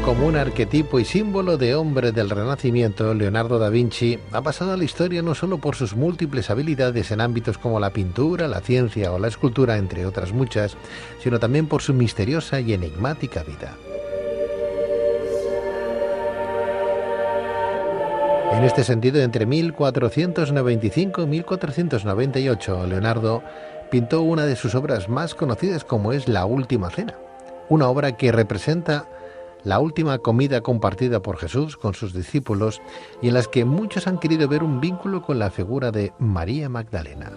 como un arquetipo y símbolo de hombre del Renacimiento, Leonardo da Vinci ha pasado a la historia no solo por sus múltiples habilidades en ámbitos como la pintura, la ciencia o la escultura, entre otras muchas, sino también por su misteriosa y enigmática vida. En este sentido, entre 1495 y 1498, Leonardo pintó una de sus obras más conocidas, como es La Última Cena, una obra que representa la última comida compartida por Jesús con sus discípulos y en las que muchos han querido ver un vínculo con la figura de María Magdalena.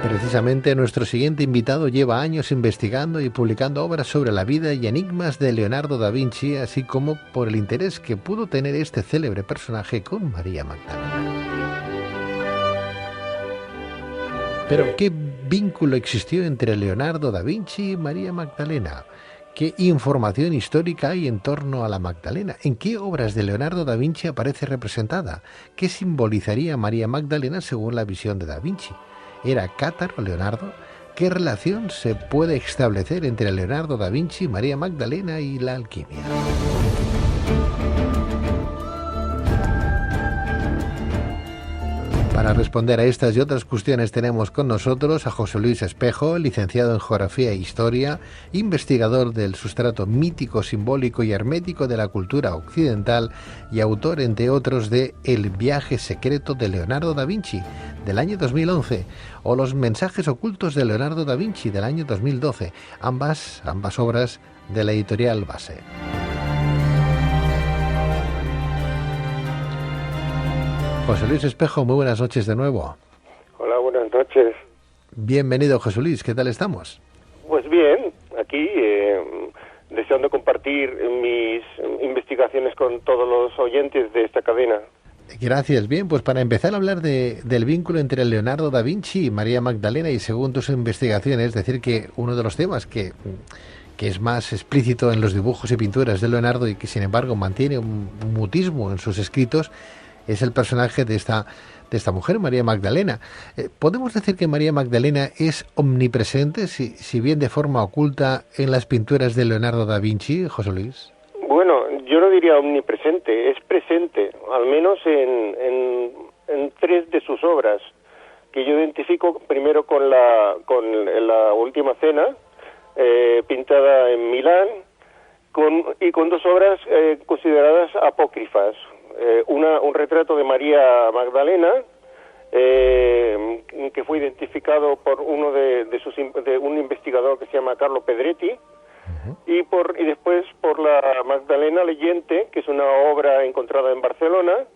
Precisamente nuestro siguiente invitado lleva años investigando y publicando obras sobre la vida y enigmas de Leonardo da Vinci, así como por el interés que pudo tener este célebre personaje con María Magdalena. Pero, ¿qué vínculo existió entre Leonardo da Vinci y María Magdalena? ¿Qué información histórica hay en torno a la Magdalena? ¿En qué obras de Leonardo da Vinci aparece representada? ¿Qué simbolizaría María Magdalena según la visión de da Vinci? ¿Era cátaro Leonardo? ¿Qué relación se puede establecer entre Leonardo da Vinci, María Magdalena y la alquimia? Para responder a estas y otras cuestiones tenemos con nosotros a José Luis Espejo, licenciado en Geografía e Historia, investigador del sustrato mítico, simbólico y hermético de la cultura occidental y autor, entre otros, de El viaje secreto de Leonardo da Vinci, del año 2011, o Los mensajes ocultos de Leonardo da Vinci, del año 2012, ambas obras de la editorial Base. José Luis Espejo, muy buenas noches de nuevo. Hola, buenas noches. Bienvenido, José Luis, ¿qué tal estamos? Pues bien, aquí deseando compartir mis investigaciones con todos los oyentes de esta cadena. Gracias. Bien, pues para empezar a hablar del vínculo entre Leonardo da Vinci y María Magdalena, y según tus investigaciones, decir que uno de los temas que es más explícito en los dibujos y pinturas de Leonardo y que sin embargo mantiene un mutismo en sus escritos, es el personaje de esta mujer, María Magdalena. ¿Podemos decir que María Magdalena es omnipresente, si bien de forma oculta, en las pinturas de Leonardo da Vinci, José Luis? Bueno, yo no diría omnipresente, es presente, al menos en tres de sus obras, que yo identifico primero con la Última Cena, pintada en Milán, y con dos obras consideradas apócrifas. Un retrato de María Magdalena, que fue identificado por uno de un investigador que se llama Carlo Pedretti, y después por la Magdalena leyente, que es una obra encontrada en Barcelona,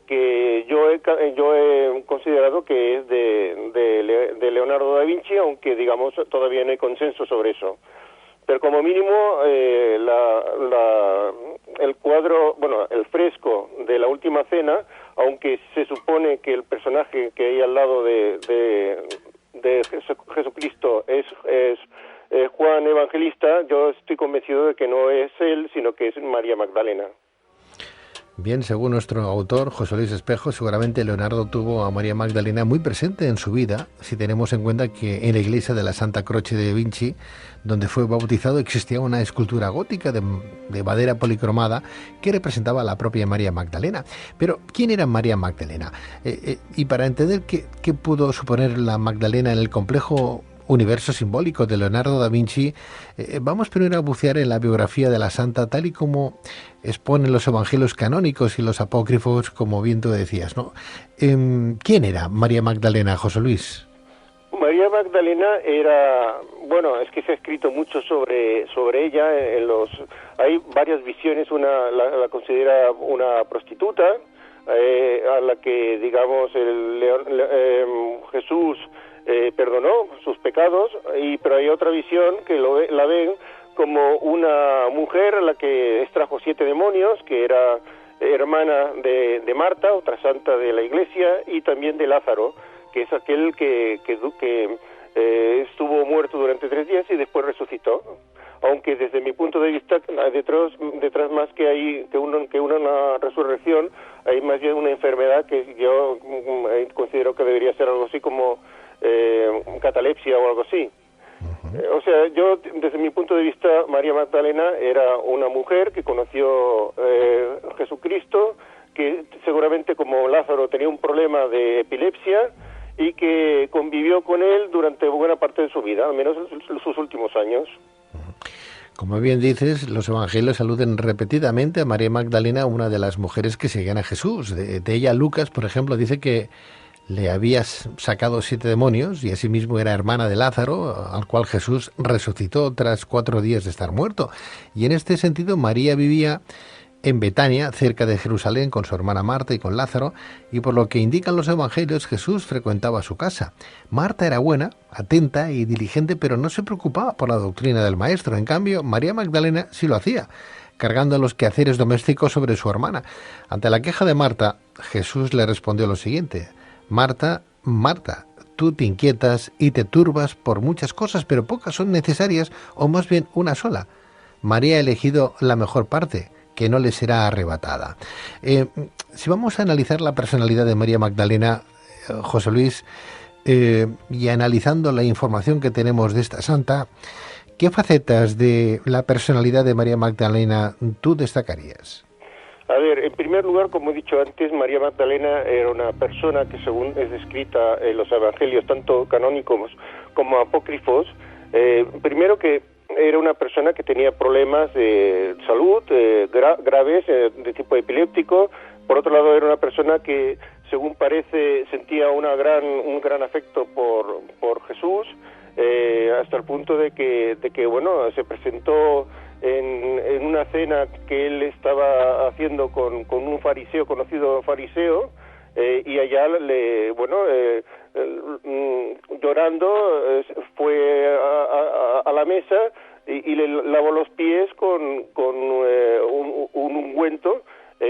que yo he considerado que es de Leonardo da Vinci, aunque digamos todavía no hay consenso sobre eso. Pero como mínimo el cuadro, bueno, el fresco de la Última Cena, aunque se supone que el personaje que hay al lado de Jesucristo es Juan Evangelista, yo estoy convencido de que no es él, sino que es María Magdalena. Bien, según nuestro autor, José Luis Espejo, seguramente Leonardo tuvo a María Magdalena muy presente en su vida, si tenemos en cuenta que en la iglesia de la Santa Croce de Vinci, donde fue bautizado, existía una escultura gótica de madera policromada que representaba a la propia María Magdalena. Pero, ¿quién era María Magdalena? Y para entender qué pudo suponer la Magdalena en el complejo universo simbólico de Leonardo da Vinci, vamos primero a bucear en la biografía de la santa, tal y como exponen los evangelios canónicos y los apócrifos, como bien tú decías, ¿no? ¿Quién era María Magdalena, José Luis? María Magdalena era, bueno, es que se ha escrito mucho sobre ella. Hay varias visiones. Una la considera una prostituta, a la que, digamos, Jesús perdonó sus pecados, pero hay otra visión que la ven como una mujer a la que extrajo 7 demonios, que era hermana de Marta, otra santa de la iglesia, y también de Lázaro, que es aquel que estuvo muerto durante 3 días y después resucitó. Aunque desde mi punto de vista, detrás más que una resurrección, hay más bien una enfermedad que yo considero que debería ser algo así como catalepsia o algo así. O sea, yo, desde mi punto de vista, María Magdalena era una mujer que conoció Jesucristo, que seguramente como Lázaro tenía un problema de epilepsia y que convivió con él durante buena parte de su vida, al menos sus últimos años. Como bien dices, los evangelios aluden repetidamente a María Magdalena, una de las mujeres que seguían a Jesús. De ella, Lucas, por ejemplo, dice que le había sacado 7 demonios y asimismo era hermana de Lázaro, al cual Jesús resucitó tras 4 días de estar muerto. Y en este sentido, María vivía en Betania, cerca de Jerusalén, con su hermana Marta y con Lázaro, y por lo que indican los evangelios, Jesús frecuentaba su casa. Marta era buena, atenta y diligente, pero no se preocupaba por la doctrina del Maestro. En cambio, María Magdalena sí lo hacía, cargando los quehaceres domésticos sobre su hermana. Ante la queja de Marta, Jesús le respondió lo siguiente: Marta, Marta, tú te inquietas y te turbas por muchas cosas, pero pocas son necesarias, o más bien una sola. María ha elegido la mejor parte, que no le será arrebatada. Si vamos a analizar la personalidad de María Magdalena, José Luis, y analizando la información que tenemos de esta santa, ¿qué facetas de la personalidad de María Magdalena tú destacarías? A ver, en primer lugar, como he dicho antes, María Magdalena era una persona que, según es descrita en los evangelios, tanto canónicos como apócrifos, primero que era una persona que tenía problemas de salud graves, de tipo epiléptico. Por otro lado, era una persona que, según parece, sentía un gran afecto por Jesús, hasta el punto de que bueno, se presentó en una cena que él estaba haciendo con un fariseo, conocido fariseo, y allá llorando, fue a la mesa y le lavó los pies con un ungüento,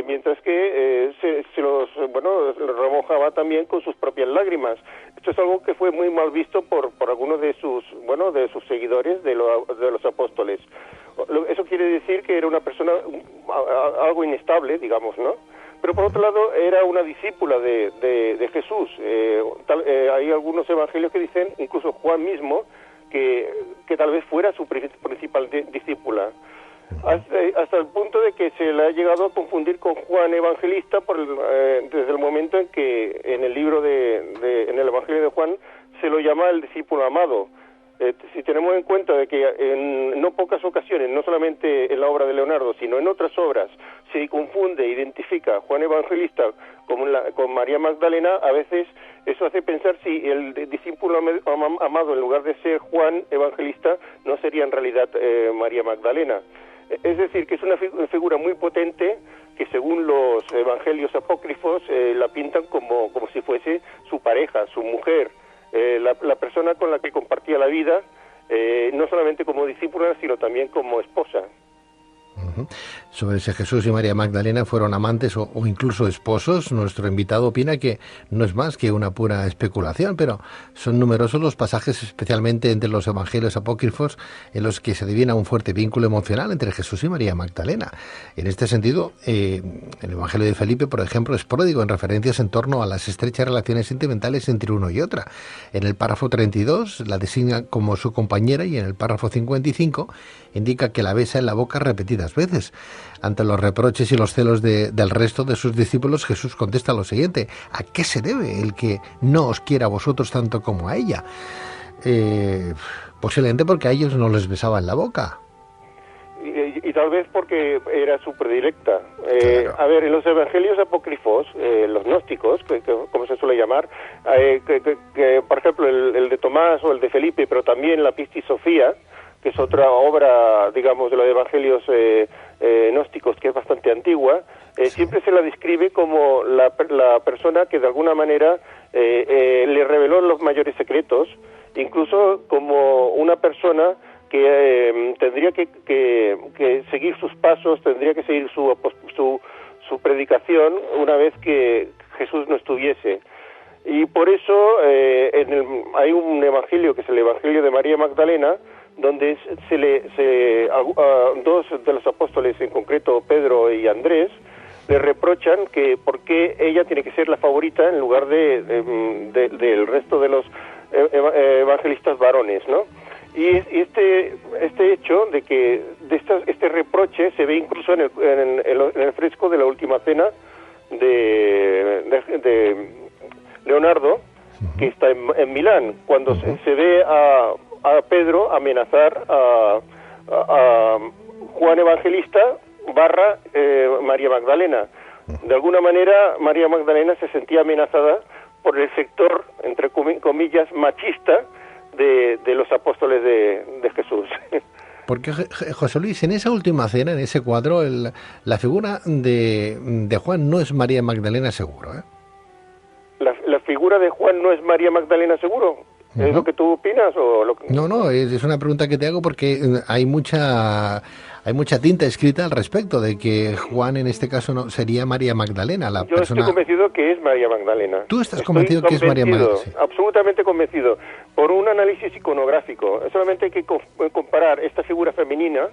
mientras que se los remojaba también con sus propias lágrimas. Esto es algo que fue muy mal visto por algunos de sus seguidores, de los apóstoles. Eso quiere decir que era una persona algo inestable, digamos, ¿no? Pero por otro lado era una discípula de Jesús. Hay algunos evangelios que dicen, incluso Juan mismo, que tal vez fuera su principal discípula. Hasta el punto de que se le ha llegado a confundir con Juan Evangelista desde el momento en que en el libro en el Evangelio de Juan se lo llama el discípulo amado. Si tenemos en cuenta de que en no pocas ocasiones, no solamente en la obra de Leonardo, sino en otras obras, se confunde, identifica a Juan Evangelista con María Magdalena, a veces eso hace pensar si el discípulo amado, en lugar de ser Juan Evangelista, no sería en realidad María Magdalena. Es decir, que es una figura muy potente que, según los evangelios apócrifos, la pintan como si fuese su pareja, su mujer, la persona con la que compartía la vida, no solamente como discípula, sino también como esposa. Sobre si Jesús y María Magdalena fueron amantes o incluso esposos, nuestro invitado opina que no es más que una pura especulación, pero son numerosos los pasajes, especialmente entre los evangelios apócrifos, en los que se adivina un fuerte vínculo emocional entre Jesús y María Magdalena. En este sentido, el evangelio de Felipe, por ejemplo, es pródigo en referencias en torno a las estrechas relaciones sentimentales entre uno y otra. En el párrafo 32 la designa como su compañera y en el párrafo 55 indica que la besa en la boca repetidas veces. Ante los reproches y los celos del resto de sus discípulos, Jesús contesta lo siguiente: ¿a qué se debe el que no os quiera a vosotros tanto como a ella? Posiblemente porque a ellos no les besaba en la boca. Y tal vez porque era su predilecta. Claro. A ver, en los evangelios apócrifos, los gnósticos, como se suele llamar, que por ejemplo el de Tomás o el de Felipe, pero también la Pistis Sofía, que es otra obra, digamos, de los evangelios gnósticos, que es bastante antigua, siempre se la describe como la persona que de alguna manera le reveló los mayores secretos, incluso como una persona que tendría que seguir sus pasos, tendría que seguir su predicación una vez que Jesús no estuviese. Y por eso hay un evangelio que es el Evangelio de María Magdalena, donde dos de los apóstoles, en concreto Pedro y Andrés, le reprochan que por qué ella tiene que ser la favorita en lugar del resto de los evangelistas varones, ¿no? Y este hecho de que este reproche se ve incluso en el fresco de la Última Cena de Leonardo, que está en Milán, cuando se ve a Pedro amenazar a Juan Evangelista barra María Magdalena. De alguna manera, María Magdalena se sentía amenazada por el sector, entre comillas, machista de los apóstoles de Jesús. Porque, José Luis, en esa Última Cena, en ese cuadro, la figura de Juan no es María Magdalena seguro, ¿eh? ¿La figura de Juan no es María Magdalena seguro? ¿Es lo que tú opinas? No, es una pregunta que te hago porque hay mucha tinta escrita al respecto de que Juan en este caso no sería María Magdalena, la Yo persona... estoy convencido que es María Magdalena. ¿Tú estás convencido que es María Magdalena? Sí. Absolutamente convencido. Por un análisis iconográfico. Solamente hay que comparar esta figura femenina,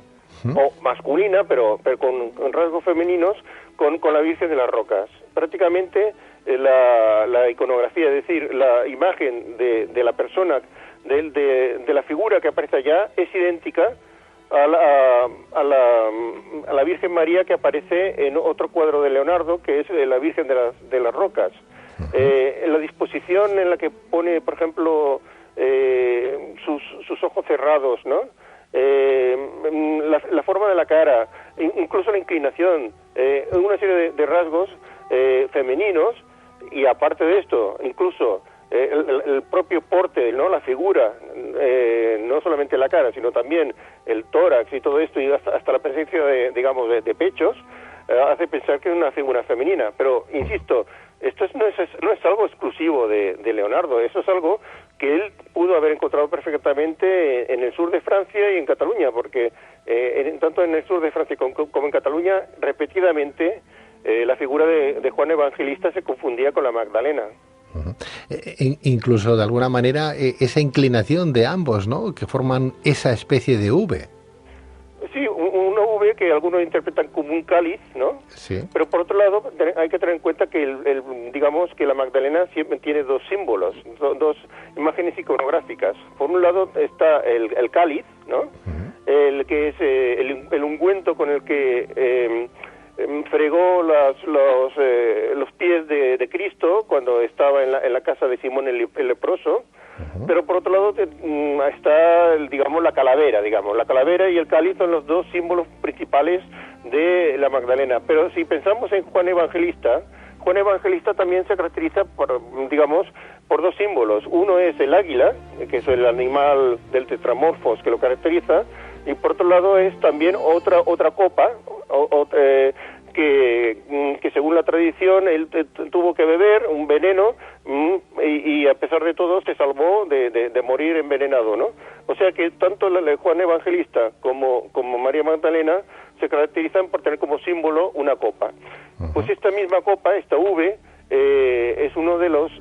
o masculina, pero con rasgos femeninos, con la Virgen de las Rocas. Prácticamente la iconografía, es decir, la imagen de la persona, de la figura que aparece allá, es idéntica a la Virgen María que aparece en otro cuadro de Leonardo, que es la Virgen de las Rocas. La disposición en la que pone, por ejemplo, sus ojos cerrados, ¿no? La forma de la cara, incluso la inclinación, una serie de rasgos femeninos, y aparte de esto, incluso el propio porte, ¿no? La figura, no solamente la cara, sino también el tórax y todo esto, y hasta la presencia de pechos, hace pensar que es una figura femenina. Pero, insisto, esto no es algo exclusivo de Leonardo, eso es algo que él pudo haber encontrado perfectamente en el sur de Francia y en Cataluña, porque tanto en el sur de Francia como en Cataluña, repetidamente, la figura de Juan Evangelista se confundía con la Magdalena. Incluso de alguna manera esa inclinación de ambos, ¿no? Que forman esa especie de V. Sí, una V que algunos interpretan como un cáliz, ¿no? Sí. Pero por otro lado hay que tener en cuenta que digamos que la Magdalena siempre tiene dos símbolos, dos imágenes iconográficas. Por un lado está el cáliz, ¿no? El que es el ungüento con el que fregó los pies de Cristo cuando estaba en la casa de Simón el leproso. Pero por otro lado está, digamos, la calavera. La calavera y el cáliz son los dos símbolos principales de la Magdalena. Pero si pensamos en Juan Evangelista también se caracteriza por dos símbolos. Uno es el águila, que es el animal del tetramorfos que lo caracteriza, y por otro lado es también otra copa, que según la tradición él tuvo que beber un veneno y a pesar de todo se salvó de morir envenenado, ¿no? O sea que tanto Juan Evangelista como María Magdalena se caracterizan por tener como símbolo una copa. Pues esta misma copa, esta V, es uno de los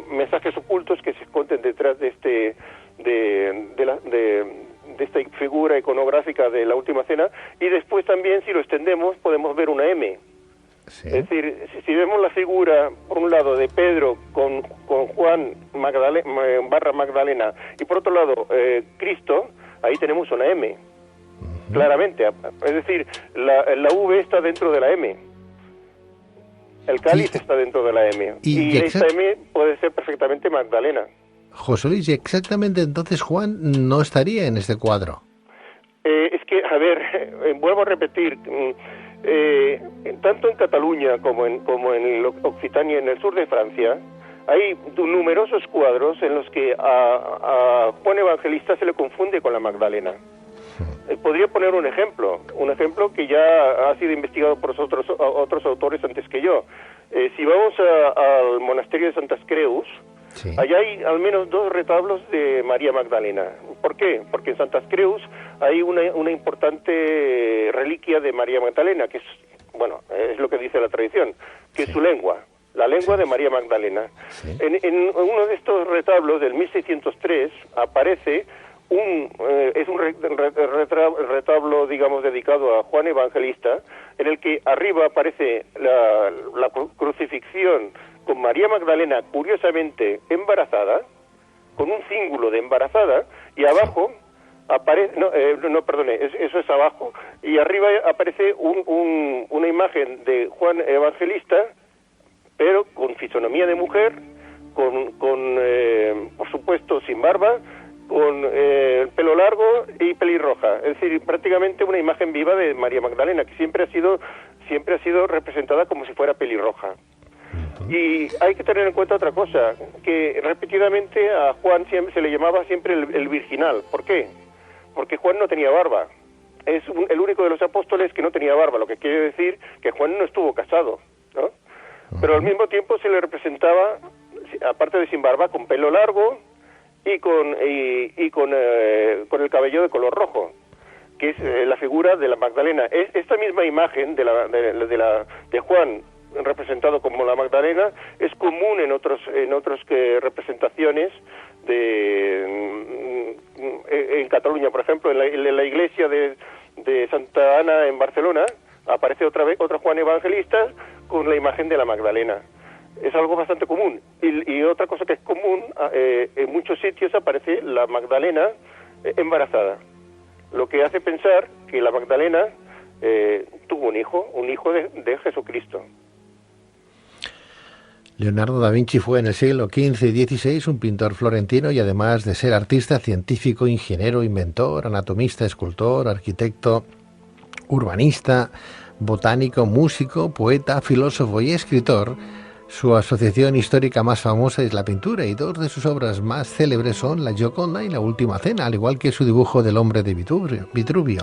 mensajes ocultos que se esconden detrás de esta figura iconográfica de la Última Cena. Y después también, si lo extendemos, podemos ver una M. Sí. Es decir, si vemos la figura, por un lado, de Pedro con Juan barra Magdalena, y por otro lado, Cristo, ahí tenemos una M, claramente. Es decir, la V está dentro de la M. El cáliz está dentro de la M. Y esta M puede ser perfectamente Magdalena. José Luis, exactamente entonces Juan no estaría en este cuadro. Es que, a ver, vuelvo a repetir, tanto en Cataluña como en Occitania, en el sur de Francia, hay numerosos cuadros en los que a Juan Evangelista se le confunde con la Magdalena. Podría poner un ejemplo que ya ha sido investigado por otros autores antes que yo. Si vamos al monasterio de Santas Creus, sí, allá hay al menos 2 retablos de María Magdalena. ¿Por qué? Porque en Santas Creus hay una importante reliquia de María Magdalena, que es lo que dice la tradición, que es su lengua, la lengua de María Magdalena. Sí. En uno de estos retablos del 1603 aparece es un retablo, digamos, dedicado a Juan Evangelista, en el que arriba aparece la crucifixión con María Magdalena, curiosamente embarazada, con un cíngulo de embarazada, y abajo aparece, perdone, eso es abajo, y arriba aparece una imagen de Juan Evangelista, pero con fisonomía de mujer, por supuesto sin barba, con pelo largo y pelirroja, es decir, prácticamente una imagen viva de María Magdalena, que siempre ha sido representada como si fuera pelirroja. Y hay que tener en cuenta otra cosa, que repetidamente a Juan se le llamaba siempre el virginal. ¿Por qué? Porque Juan no tenía barba. Es el único de los apóstoles que no tenía barba, lo que quiere decir que Juan no estuvo casado, ¿no? Pero al mismo tiempo se le representaba, aparte de sin barba, con pelo largo y con el cabello de color rojo, que es la figura de la Magdalena. Esta misma imagen de Juan representado como la Magdalena es común en otros representaciones en Cataluña, por ejemplo, en la iglesia de Santa Ana en Barcelona aparece otro Juan Evangelista con la imagen de la Magdalena. Es algo bastante común. Y otra cosa que es común, en muchos sitios aparece la Magdalena embarazada, lo que hace pensar que la Magdalena tuvo un hijo de Jesucristo. Leonardo da Vinci fue en el siglo XV y XVI un pintor florentino y además de ser artista, científico, ingeniero, inventor, anatomista, escultor, arquitecto, urbanista, botánico, músico, poeta, filósofo y escritor. Su asociación histórica más famosa es la pintura y dos de sus obras más célebres son La Gioconda y La Última Cena, al igual que su dibujo del hombre de Vitruvio.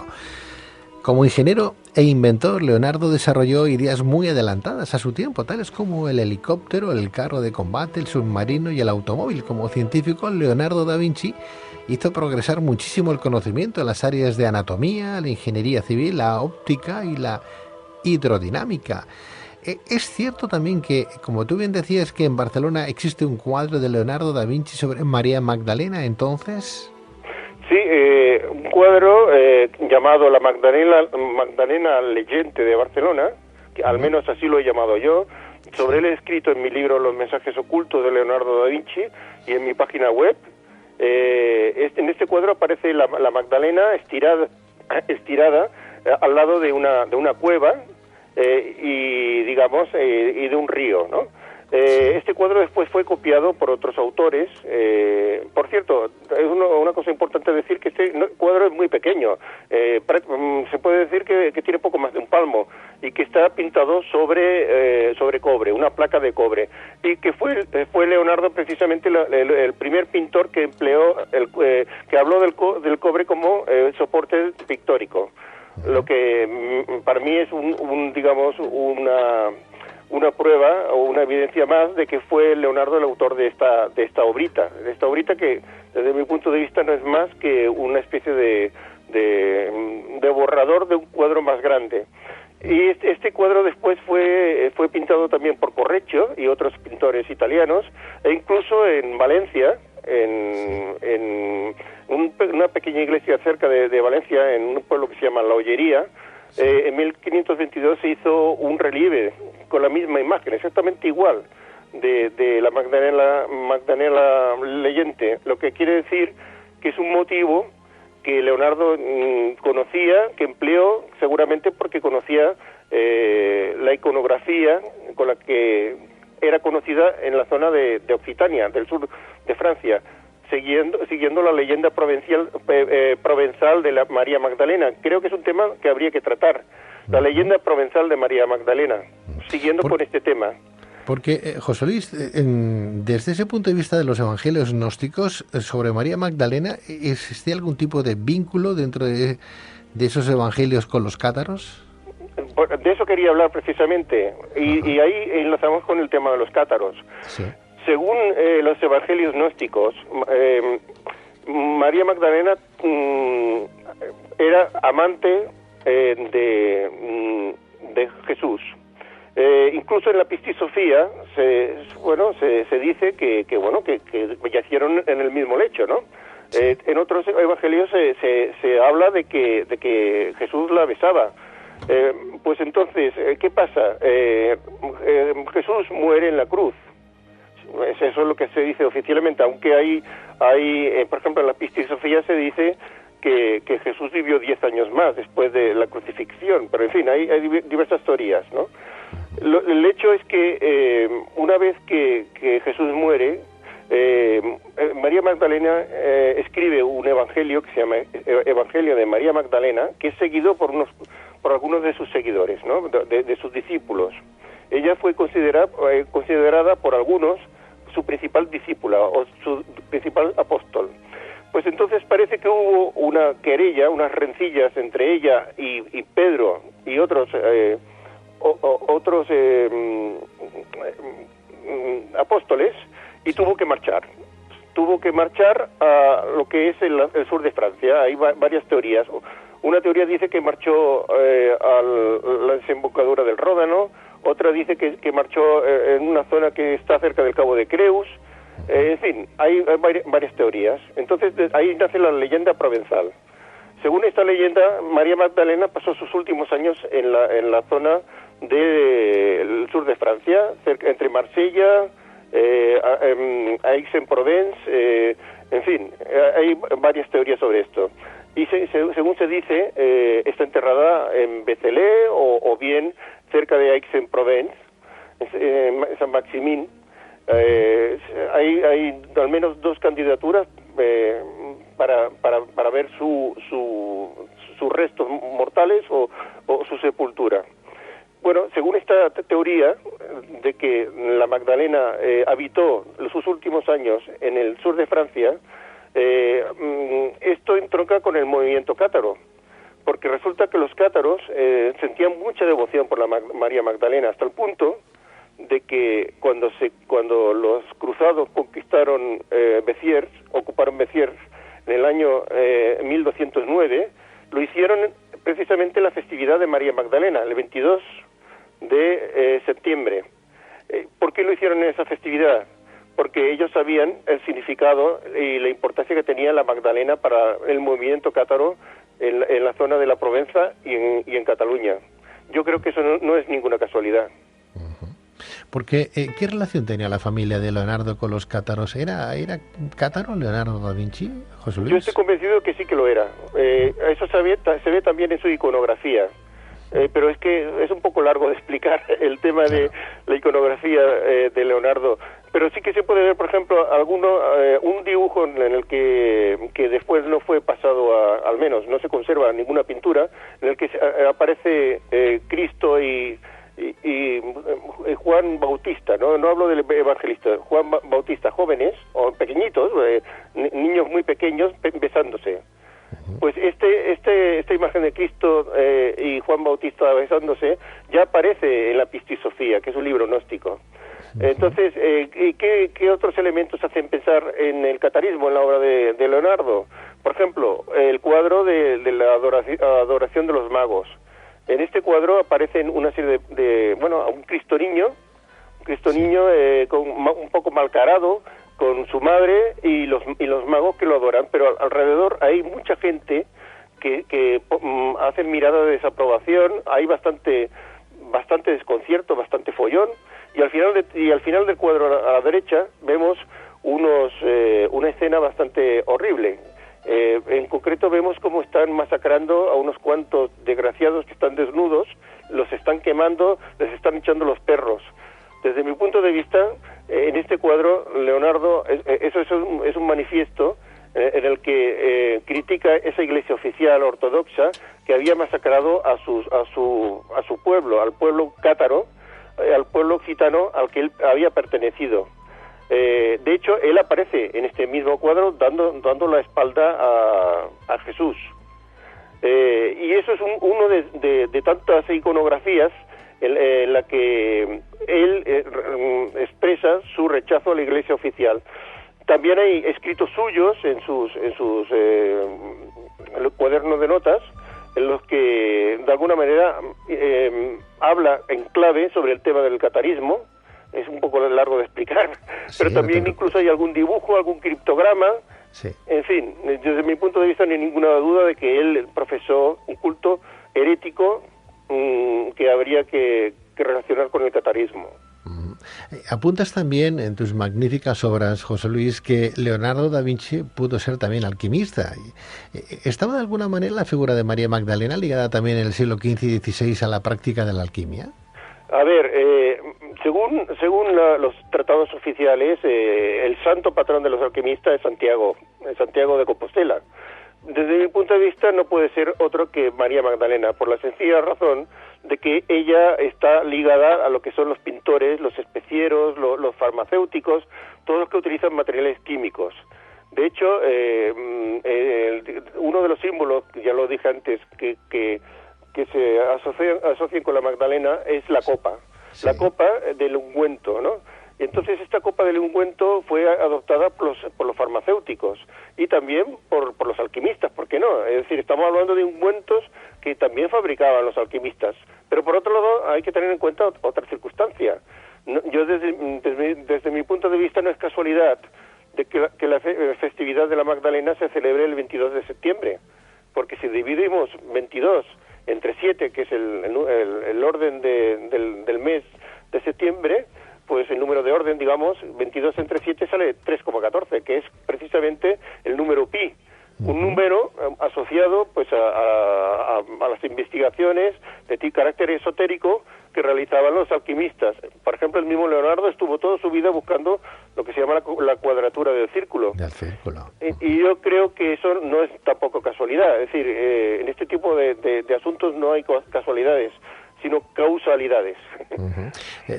Como ingeniero e inventor, Leonardo desarrolló ideas muy adelantadas a su tiempo, tales como el helicóptero, el carro de combate, el submarino y el automóvil. Como científico, Leonardo da Vinci hizo progresar muchísimo el conocimiento en las áreas de anatomía, la ingeniería civil, la óptica y la hidrodinámica. Es cierto también que, como tú bien decías, que en Barcelona existe un cuadro de Leonardo da Vinci sobre María Magdalena, entonces... Sí, un cuadro llamado La Magdalena Leyente de Barcelona, que al menos así lo he llamado yo. Sobre él he escrito en mi libro Los mensajes ocultos de Leonardo da Vinci y en mi página web. En este cuadro aparece la Magdalena estirada al lado de una cueva y de un río, ¿no? Este cuadro después fue copiado por otros autores. Por cierto, es una cosa importante decir que este cuadro es muy pequeño. Se puede decir que tiene poco más de un palmo y que está pintado sobre cobre, una placa de cobre. Y que fue Leonardo precisamente el primer pintor que empleó, que habló del cobre como soporte pictórico. Lo que para mí es una prueba o una evidencia más de que fue Leonardo el autor de esta obrita que desde mi punto de vista no es más que una especie de borrador de un cuadro más grande. Y este cuadro después fue pintado también por Correggio y otros pintores italianos, e incluso en Valencia, en una pequeña iglesia cerca de Valencia, en un pueblo que se llama La Ollería. En 1522 se hizo un relieve con la misma imagen, exactamente igual, de la Magdalena Leyente, lo que quiere decir que es un motivo que Leonardo conocía, que empleó seguramente porque conocía la iconografía con la que era conocida en la zona de Occitania, del sur de Francia, siguiendo la leyenda provenzal de la María Magdalena. Creo que es un tema que habría que tratar, la leyenda provenzal de María Magdalena, siguiendo con este tema. Porque, José Luis, desde ese punto de vista de los evangelios gnósticos, sobre María Magdalena, ¿existe algún tipo de vínculo dentro de esos evangelios con los cátaros? De eso quería hablar precisamente, y ahí enlazamos con el tema de los cátaros. Sí. Según los evangelios gnósticos, María Magdalena era amante de Jesús. Incluso en la Pistisofía se dice que yacieron en el mismo lecho, ¿no? En otros evangelios se habla de que Jesús la besaba. Pues entonces, ¿qué pasa? Jesús muere en la cruz. Eso es lo que se dice oficialmente, aunque hay por ejemplo, en la Pistisofía se dice que Jesús vivió 10 años más después de la crucifixión, pero en fin, hay diversas teorías, ¿no? El hecho es que una vez que Jesús muere, María Magdalena escribe un evangelio que se llama Evangelio de María Magdalena, que es seguido por algunos de sus seguidores, ¿no? de sus discípulos. Ella fue considerada por algunos su principal discípula o su principal apóstol. Pues entonces parece que hubo una querella, unas rencillas entre ella y Pedro y otros apóstoles, y tuvo que marchar a lo que es el sur de Francia. Hay varias teorías. Una teoría dice que marchó a la desembocadura del Ródano, otra dice que marchó en una zona que está cerca del Cabo de Creus. En fin, hay varias teorías. Entonces ahí nace la leyenda provenzal. Según esta leyenda, María Magdalena pasó sus últimos años en la zona del sur de Francia, entre Marsella, Aix-en-Provence, en fin, hay varias teorías sobre esto. Y según se dice, está enterrada en Béthélem o bien cerca de Aix-en-Provence, Saint-Maximin. Hay al menos dos candidaturas para ver sus restos mortales o su sepultura. Bueno, según esta teoría de que la Magdalena habitó sus últimos años en el sur de Francia, esto entronca con el movimiento cátaro, porque resulta que los cátaros sentían mucha devoción por la María Magdalena, hasta el punto de que cuando los cruzados conquistaron Béziers, ocuparon Béziers en el año 1209, lo hicieron precisamente la festividad de María Magdalena, el 22 de septiembre. ¿Por qué lo hicieron en esa festividad? Porque ellos sabían el significado y la importancia que tenía la Magdalena para el movimiento cátaro en la zona de la Provenza y en Cataluña. Yo creo que eso no es ninguna casualidad. Porque, ¿qué relación tenía la familia de Leonardo con los cátaros? ¿Era cátaro Leonardo da Vinci, José Luis? Yo estoy convencido que sí que lo era. Eso se ve también en su iconografía. Pero es que es un poco largo de explicar el tema de la iconografía de Leonardo. Pero sí que se puede ver, por ejemplo, un dibujo en el que después no fue pasado al menos no se conserva ninguna pintura, en el que aparece Cristo y Juan Bautista, no hablo del evangelista, Juan Bautista, jóvenes o pequeñitos, niños muy pequeños besándose. Pues esta imagen de Cristo y Juan Bautista besándose ya aparece en la Pistisofía, que es un libro gnóstico. Entonces, ¿qué otros elementos hacen pensar en el catarismo en la obra de Leonardo? Por ejemplo, el cuadro de la adoración de los magos. En este cuadro aparecen una serie un Cristo niño, un poco malcarado, con su madre y los magos que lo adoran, pero alrededor hay mucha gente que hacen mirada de desaprobación, hay bastante desconcierto, bastante follón, y al final del cuadro a la derecha vemos una escena bastante horrible. En concreto vemos cómo están masacrando a unos cuantos desgraciados que están desnudos, los están quemando, les están echando los perros. Desde mi punto de vista, en este cuadro, Leonardo, eso es un manifiesto en el que critica esa iglesia oficial ortodoxa que había masacrado a su pueblo, al pueblo cátaro, al pueblo gitano al que él había pertenecido. De hecho, él aparece en este mismo cuadro dando la espalda a Jesús. Y eso es uno de tantas iconografías en la que él expresa su rechazo a la iglesia oficial. También hay escritos suyos en sus cuadernos de notas, en los que de alguna manera habla en clave sobre el tema del catarismo. Es un poco largo de explicar, sí, pero también incluso hay algún dibujo, algún criptograma. Sí. En fin, desde mi punto de vista no hay ninguna duda de que él profesó un culto herético que habría que relacionar con el catarismo. Apuntas también en tus magníficas obras, José Luis, que Leonardo da Vinci pudo ser también alquimista. ¿Estaba de alguna manera la figura de María Magdalena ligada también en el siglo XV y XVI a la práctica de la alquimia? A ver, según los tratados oficiales, el santo patrón de los alquimistas es Santiago de Compostela. Desde mi punto de vista no puede ser otro que María Magdalena, por la sencilla razón de que ella está ligada a lo que son los pintores, los especieros, los farmacéuticos, todos los que utilizan materiales químicos. De hecho, uno de los símbolos, ya lo dije antes, que se asocian con la Magdalena es la copa, sí. La copa del ungüento, ¿no? Y entonces esta copa del ungüento fue adoptada por los farmacéuticos y también por los alquimistas, ¿por qué no? Es decir, estamos hablando de ungüentos que también fabricaban los alquimistas. Pero por otro lado hay que tener en cuenta otra circunstancia. Yo desde mi punto de vista no es casualidad de que la festividad de la Magdalena se celebre el 22 de septiembre, porque si dividimos 22 entre 7, que es el orden del mes de septiembre, pues el número de orden, digamos, 22 entre 7 sale 3,14, que es precisamente el número pi, un número asociado pues a las investigaciones de carácter esotérico que realizaban los alquimistas. Por ejemplo, el mismo Leonardo estuvo toda su vida buscando lo que se llama la cuadratura del círculo. Y yo creo que eso no es tampoco casualidad. Es decir, en este tipo de asuntos no hay casualidades, sino causalidades.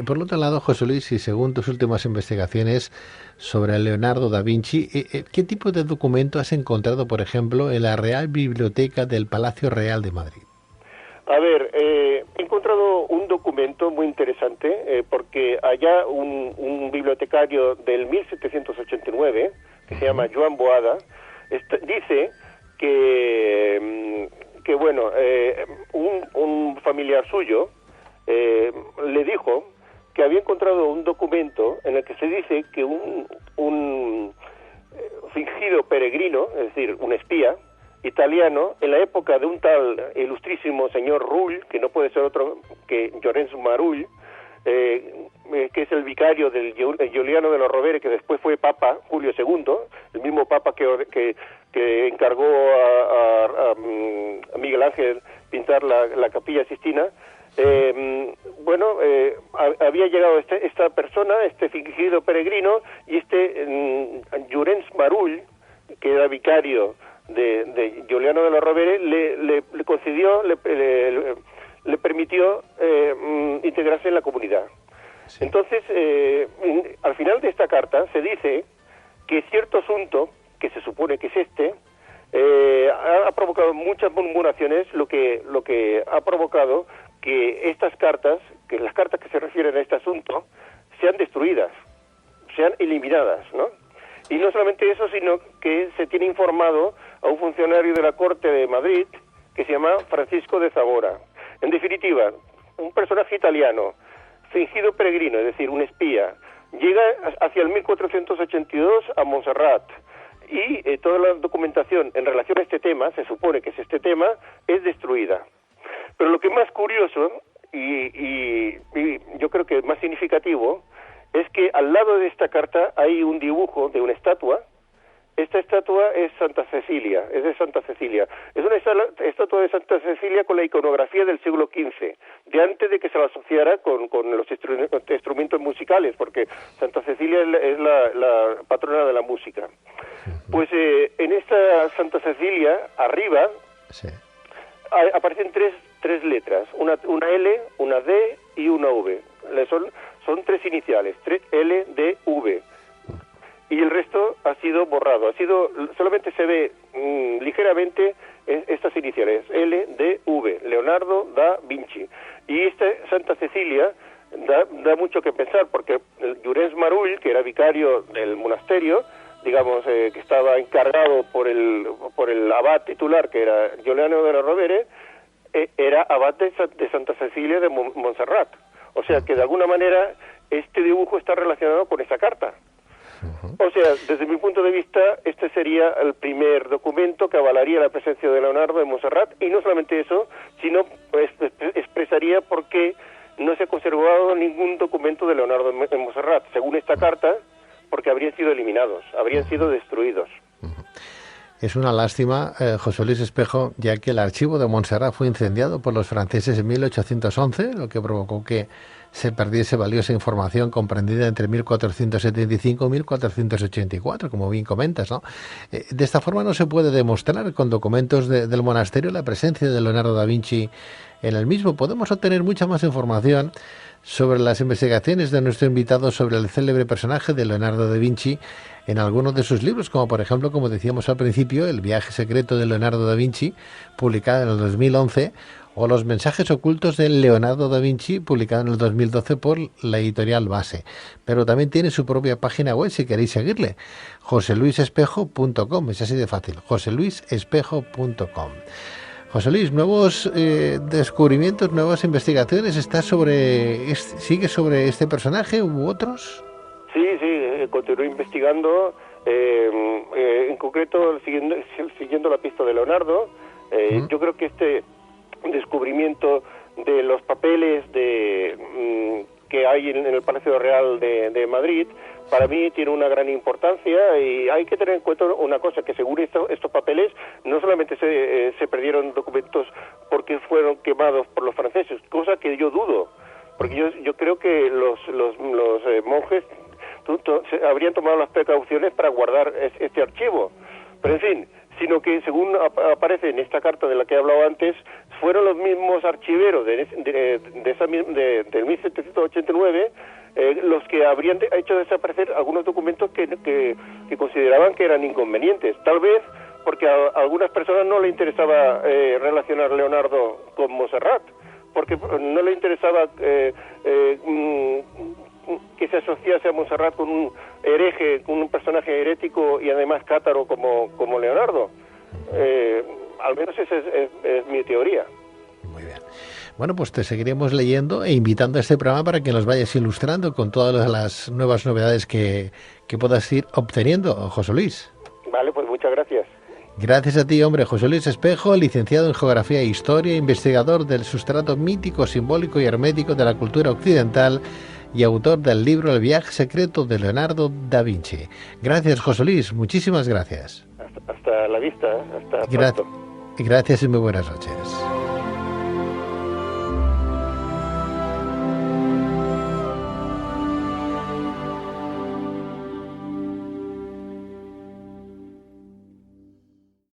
Por otro lado, José Luis, y según tus últimas investigaciones sobre Leonardo da Vinci, ¿qué tipo de documento has encontrado, por ejemplo, en la Real Biblioteca del Palacio Real de Madrid? A ver, he encontrado un documento muy interesante, porque allá un bibliotecario del 1789, que se llama Joan Boada, dice que bueno, un familiar suyo le dijo que había encontrado un documento en el que se dice que un fingido peregrino, es decir, un espía italiano, en la época de un tal ilustrísimo señor Rull, que no puede ser otro que Llorens Marull, que es el vicario del Giuliano de los Rovere, que después fue Papa Julio II, el mismo Papa que encargó a Miguel Ángel pintar la Capilla Sistina. Había llegado esta persona, este fingido peregrino, y Llorens Marull, que era vicario de Giuliano de los Rovere, le concedió, le permitió integrarse en la comunidad. Sí. Entonces, al final de esta carta se dice que cierto asunto, que se supone que es ha provocado muchas murmuraciones, lo que ha provocado que estas cartas, que las cartas que se refieren a este asunto, sean destruidas, sean eliminadas, ¿no? Y no solamente eso, sino que se tiene informado a un funcionario de la Corte de Madrid que se llama Francisco de Zamora. En definitiva, un personaje italiano, fingido peregrino, es decir, un espía, llega hacia el 1482 a Montserrat y toda la documentación en relación a este tema, se supone que es este tema, es destruida. Pero lo que es más curioso y yo creo que más significativo es que al lado de esta carta hay un dibujo de una estatua. Esta estatua es Santa Cecilia, es de Santa Cecilia. Es una estatua de Santa Cecilia con la iconografía del siglo XV, de antes de que se la asociara con los instrumentos musicales, porque Santa Cecilia es la patrona de la música. Pues en esta Santa Cecilia, arriba, sí, aparecen tres letras, una L, una D y una V. Son tres iniciales, L, D, V. Y el resto ha sido borrado. Solamente se ve ligeramente estas iniciales, L, D, V, Leonardo da Vinci. Y esta Santa Cecilia da mucho que pensar, porque Llorens Marull, que era vicario del monasterio, digamos, que estaba encargado por el abad titular, que era Giuliano de la Rovere, era abad de Santa Cecilia de Montserrat. O sea que de alguna manera este dibujo está relacionado con esa carta. O sea, desde mi punto de vista, este sería el primer documento que avalaría la presencia de Leonardo en Montserrat, y no solamente eso, sino pues, expresaría por qué no se ha conservado ningún documento de Leonardo de Montserrat, según esta carta, porque habrían sido eliminados, habrían sido destruidos. Es una lástima, José Luis Espejo, ya que el archivo de Montserrat fue incendiado por los franceses en 1811, lo que provocó que se perdiese valiosa información comprendida entre 1475 y 1484, como bien comentas, ¿no? De esta forma no se puede demostrar con documentos del monasterio la presencia de Leonardo da Vinci en el mismo. Podemos obtener mucha más información sobre las investigaciones de nuestro invitado sobre el célebre personaje de Leonardo da Vinci en algunos de sus libros, como por ejemplo, como decíamos al principio, El viaje secreto de Leonardo da Vinci, publicado en el 2011, o Los mensajes ocultos de Leonardo da Vinci, publicado en el 2012 por la editorial Base. Pero también tiene su propia página web si queréis seguirle, joseluisespejo.com, es así de fácil, joseluisespejo.com. José Luis, nuevos descubrimientos, nuevas investigaciones, ¿sigue sobre este personaje u otros? Sí, continúo investigando, en concreto siguiendo la pista de Leonardo. Yo creo que este descubrimiento de los papeles que hay en el Palacio Real de Madrid, para mí tiene una gran importancia, y hay que tener en cuenta una cosa, que según estos papeles no solamente se perdieron documentos porque fueron quemados por los franceses, cosa que yo dudo, porque yo creo que los monjes habrían tomado las precauciones para guardar este archivo, pero en fin, sino que según aparece en esta carta de la que he hablado antes, fueron los mismos archiveros del 1789 los que habrían hecho desaparecer algunos documentos que consideraban que eran inconvenientes, tal vez porque a algunas personas no le interesaba relacionar Leonardo con Montserrat, porque no le interesaba que se asociase a Montserrat con un hereje, con un personaje herético y además cátaro como Leonardo. Al menos esa es mi teoría. Muy bien. Bueno, pues te seguiremos leyendo e invitando a este programa para que nos vayas ilustrando con todas las nuevas novedades que puedas ir obteniendo, José Luis. Vale, pues muchas gracias. Gracias a ti, hombre. José Luis Espejo, licenciado en Geografía e Historia, investigador del sustrato mítico, simbólico y hermético de la cultura occidental y autor del libro El viaje secreto de Leonardo da Vinci. Gracias, José Luis. Muchísimas gracias. Hasta la vista. Hasta pronto. Gracias y muy buenas noches.